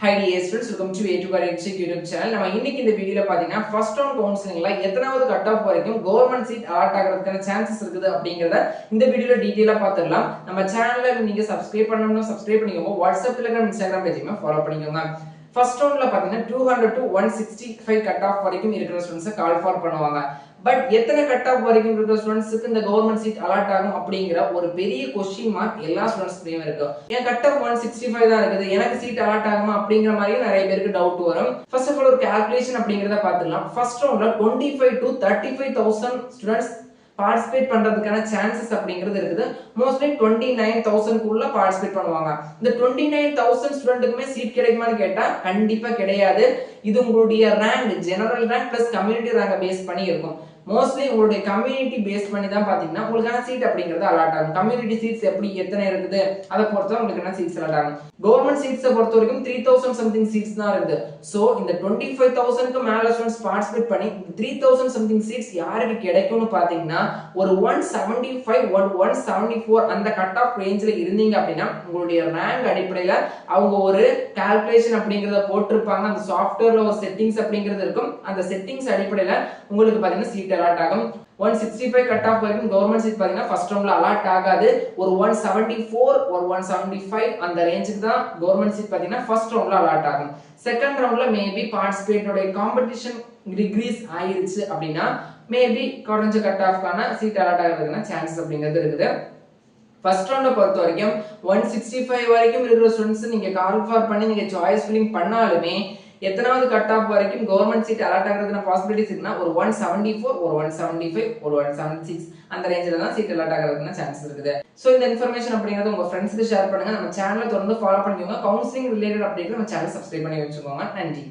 Hi dear students, welcome to A2 Careers YouTube channel. நம்ம இன்னைக்கு இந்த வீடியோல பாத்தீங்கன்னா ஃபர்ஸ்ட் ரவுண்ட் கவுன்சிலிங்ல எத்தனாவது கட் ஆஃப் வரைக்கும் கவர்மெண்ட் சீட் அலாட் ஆகிறதுக்கான சான்சஸ் இருக்குது அப்படிங்கறத இந்த வீடியோல டீடைலா பாத்துறலாம். நம்ம சேனலை நீங்க சப்ஸ்கிரைப் பண்ணனும்னா சப்ஸ்கிரைப் பண்ணிக்கோங்க. வாட்ஸ்அப், டெலிகிராம், இன்ஸ்டாகிராம் பேஜையும் ஃபாலோ பண்ணிக்கோங்க. ஃபர்ஸ்ட் ரவுண்ட்ல பாத்தீங்கன்னா 200 to 165 கட் ஆஃப் வரைக்கும் இருக்கிற ஸ்டூடண்ட்ஸ் கால் ஃபார் பண்ணுவாங்க. பட் எத்தனை கட் ஆஃப் வரைக்கும் இருக்கிற ஸ்டூடண்ட்ஸ்க்கு இந்த கவர்மெண்ட் சீட் அலாட் ஆகும் அப்படிங்கிற ஒரு பெரிய क्वेश्चन மார்க் எல்லா ஸ்டூடண்ட்ஸ்லயும் இருக்கு. ஏன் கட் ஆஃப் 165 தான் இருக்குது, எனக்கு சீட் அலாட் ஆகுமா அப்படிங்கிற மாதிரி நிறைய பேருக்கு டவுட் வரும். ஃபர்ஸ்ட் ஆஃப் ஆல் ஒரு கால்குலேஷன் அப்படிங்கறத பார்த்துடலாம். ஃபர்ஸ்ட் ரவுண்ட்ல 25 to 35,000 ஸ்டூடண்ட்ஸ் பார்ட்டிசிபேட் பண்றதுக்கான சான்சஸ் அப்படிங்கிறது இருக்குது. மோஸ்ட்லி 29,000 குள்ள பார்ட்டிசிபேட் பண்ணுவாங்க. இந்த 29,000 ஸ்டூடண்ட்க்குமே சீட் கிடைக்குமான்னு கேட்டா கண்டிப்பா கிடையாது. இது உங்களுடைய rank, general rank plus community ரேங்கை பேஸ் பண்ணி இருக்கும். மோஸ்ட்லி உங்களுடைய கம்யூனிட்டி பேஸ் பண்ணி தான் பாத்தீங்கன்னா உங்களுக்கான சீட் அப்படிங்கிறது அலாட் ஆகும். கம்யூனிட்டி சீட்ஸ் எப்படி எத்தனை இருக்குது அதை பொறுத்து உங்களுக்கு என்ன சீட்ஸ் அலாட் ஆகும். கவர்மெண்ட் சீட்ஸை பொறுத்த வரைக்கும் 3,000 சம்திங் சீட்ஸ் தான் இருக்குது. சோ இந்த 25,000க்கு மேல ஸ்டூடண்ட்ஸ் பார்ட்டிசிபேட் பண்ணி 3,000 சம்திங் சீட்ஸ் யாருக்கு கிடைக்கும்னு பாத்தீங்கன்னா ஒரு 175 174 அந்த கட் ஆஃப் ரேஞ்சில இருந்தீங்க அப்படின்னா உங்களுடைய ரேங்க் அடிப்படையில அவங்க ஒரு கால்குலேஷன் அப்படிங்கறத போட்டிருப்பாங்க. அந்த சாஃப்ட்வேர்ல ஒரு செட்டிங்ஸ் அப்படிங்கிறது இருக்கும். அந்த செட்டிங்ஸ் அடிப்படையில உங்களுக்கு பாத்தீங்கன்னா சீட் அலாட் ஆகும். 165 கட் ஆஃப் வரைக்கும் கவர்மெண்ட் சீட் பாத்தீங்கன்னா ஃபர்ஸ்ட் ரவுண்ட்ல அலாட் ஆகாது. ஒரு 174 ஒரு 175 அந்த ரேஞ்சுக்கு தான் கவர்மெண்ட் சீட் பாத்தீங்கன்னா ஃபர்ஸ்ட் ரவுண்ட்ல அலாட் ஆகும். செகண்ட் ரவுண்ட்ல மேபி பார்ட்டிசிபேட்டோட காம்படிஷன் டிகிரீஸ் ஆயிருச்சு அப்படின்னா மேபி குறைஞ்ச கட் ஆஃப்கான சீட் அலாட் ஆகிறதுக்கான சான்சஸ் அப்படிங்கிறது இருக்குது. ஃபர்ஸ்ட் ரவுண்ட பொறுத்த வரைக்கும் 165 வரைக்கும் இருக்கிற ஸ்டூடண்ட்ஸ் நீங்க கால் ஃபார் பண்ணி நீங்க சாய்ஸ் ஃபில்லிங் பண்ணாலுமே எத்தனாவது கட் ஆஃப் வரைக்கும் கவர்மெண்ட் சீட் அலாட் ஆகிறதுக்கான பாசிபிலிட்டிஸ் இருக்குன்னா ஒரு 174 ஒரு 175 ஒரு 176 அந்த ரேஞ்சில தான் சீட் அலாட் ஆகிறதுக்கான சான்சஸ் இருக்குது. சோ இந்த இன்ஃபர்மேஷன் அப்படிங்கறது உங்க ஃப்ரெண்ட்ஸ்க்கு ஷேர் பண்ணுங்க. நம்ம சேனலை தொடர்ந்து ஃபாலோ பண்ணிக்கோங்க. கவுன்சிலிங் ரிலேட்டட் அப்டேட் நம்ம சேனலை சப்ஸ்கிரைப் பண்ணி வச்சுக்கோங்க. நன்றி.